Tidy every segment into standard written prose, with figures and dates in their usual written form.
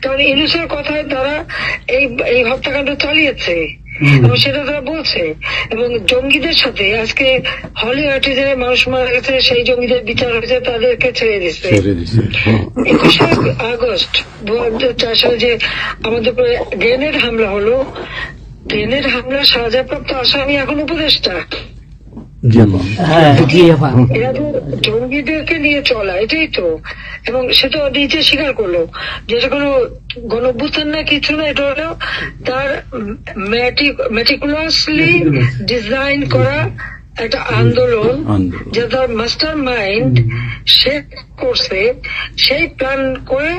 কারণ ইউনূসের কথায় তারা এই হত্যাকাণ্ড চালিয়েছে এবং সেটা তারা বলছে। এবং জঙ্গিদের সাথে আজকে হলি আর্টিজানের মানুষ মারা গেছে, সেই জঙ্গিদের বিচার হয়েছে, তাদেরকে ছেড়ে দিচ্ছে। 21শে আগস্ট 2004 সালে যে আমাদের উপরে গ্রেনেড হামলা হলো, গ্রেনেড হামলা সাজাপ্রাপ্ত আসামি এখন উপদেষ্টা। এরা তো জঙ্গিদেরকে নিয়ে চলা, এটাই তো। এবং সে তো নিজে স্বীকার করলো যে এটা কোনো গণঅভ্যুত্থান না, কিছু না, এটা হলো তার মেটিকুলাসলি ডিজাইন করা একটা আন্দোলন, যে তার মাস্টার মাইন্ড সে করছে, সেই প্ল্যান করে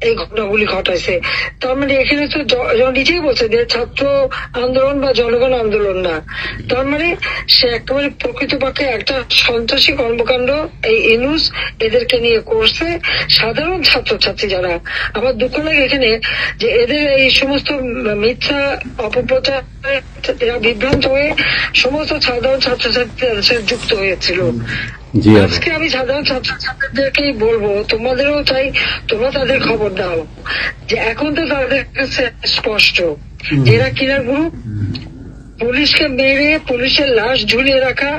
এই ঘটনাগুলি ঘটাইছে। তার মানে এখানে তো নিজেই বলছে যে ছাত্র আন্দোলন বা জনগণ আন্দোলন না, তার মানে সে একেবারে প্রকৃতপক্ষে একটা সন্ত্রাসী কর্মকাণ্ড এই ইউনূস এদেরকে নিয়ে করছে। সাধারণ ছাত্রছাত্রী যারা, আমার দুঃখ লাগে এখানে যে এদের এই সমস্ত মিথ্যা অপপ্রচার বিভ্রান্ত হয়ে সমস্ত সাধারণ ছাত্রছাত্রীদের সাথে যুক্ত হয়েছিল। আজকে আমি সাধারণ ছাত্রছাত্রীদেরকেই বলবো, তোমাদেরও চাই তোমরা তাদের খবর দাও যে এখন তো তাদের কাছে স্পষ্ট যে এরা কিনার গ্রুপ। পুলিশকে মেরে পুলিশের লাশ ঝুলিয়ে রাখা,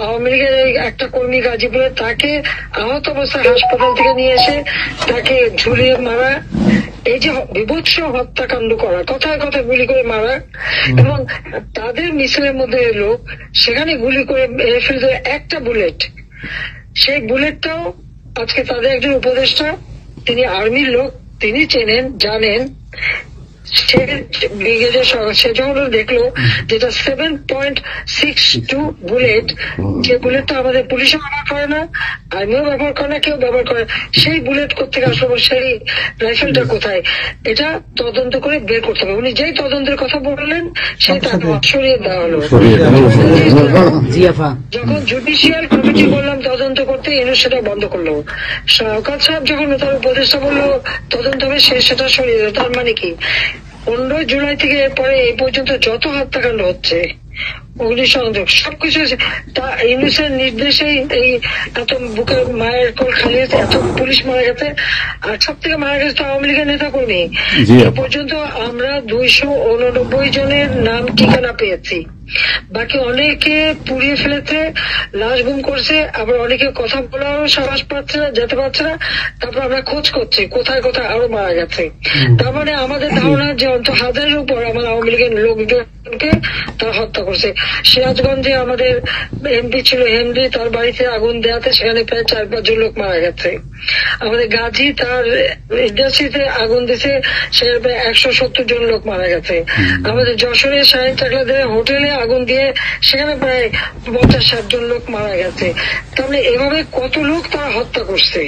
আওয়ামী লীগের একটা কর্মী গাজীপুরে তাকে আহত অবস্থায় হাসপাতাল থেকে নিয়ে এসে তাকে ঝুলিয়ে মারা, এই যে বিভৎস হত্যাকাণ্ড করা, কথায় কথায় গুলি করে মারা, এবং তাদের মিছিলের মধ্যে এলো সেখানে গুলি করে মেরে ফেলতে একটা বুলেট, সেই বুলেটটাও আজকে তাদের একজন উপদেষ্টা, তিনি আর্মির লোক, তিনি চেনেন জানেন, সে যখন দেখলো যেটা 7.62 বুলেট, যে বুলেটটা আমাদের পুলিশও ব্যবহার করে না, আর্মিও ব্যবহার করে না, কেউ ব্যবহার করে, সেই বুলেট কোথেকে আসলো, সেই রাইফেলটা কোথায়, এটা তদন্ত করে বের করতে হবে। উনি যেই তদন্তের কথা বললেন সেই তাকে সরিয়ে দেওয়া হলো। যখন জুডিশিয়াল কমিটি বললাম তদন্ত করতে, ইউনূস সেটা বন্ধ করলো। শওকত সাহেব যখন তার উপদেষ্টা বললো তদন্ত হবে, সে সেটা সরিয়ে দিল। তার মানে কি 15 জুলাই থেকে এরপরে এই পর্যন্ত যত হত্যাকাণ্ড হচ্ছে, অগ্নিসংযোগ, সবকিছু তা ইউনূসের নির্দেশেই এই এত বুকের মায়ের কোল খালি হয়েছে, এত পুলিশ মারা গেছে, আর সব থেকে মারা গেছে তো আওয়ামী লীগের নেতা কর্মী। এ পর্যন্ত আমরা 289 জনের নাম ঠিকানা পেয়েছি, বাকি অনেকে পুড়িয়ে ফেলেছে, লাশ গুম করছে, আবার অনেকে কথা বলারও সাহস পাচ্ছে না, যেতে পারছে না। তারপর আমরা খোঁজ করছি কোথায় কোথায় আরো মারা গেছে। তার মানে আমাদের ধারণা যে অন্তত 1000-এর উপর আমার আওয়ামী লীগের লোকজনকে তারা হত্যা করছে। সিরাজগঞ্জে আমাদের এমপি ছিল হেনরি, তার বাড়িতে আগুন দেওয়াতে সেখানে প্রায় 4-5 জন লোক মারা গেছে। আমাদের গাজী তার ইন্ডাস্ট্রিতে আগুন দিছে, সেখানে প্রায় 170 জন লোক মারা গেছে। আমাদের যশোরে শাহিন চাকলাদের হোটেলে আগুন দিয়ে সেখানে প্রায় 50-60 জন লোক মারা গেছে। তাহলে এভাবে কত লোক তারা হত্যা করছে।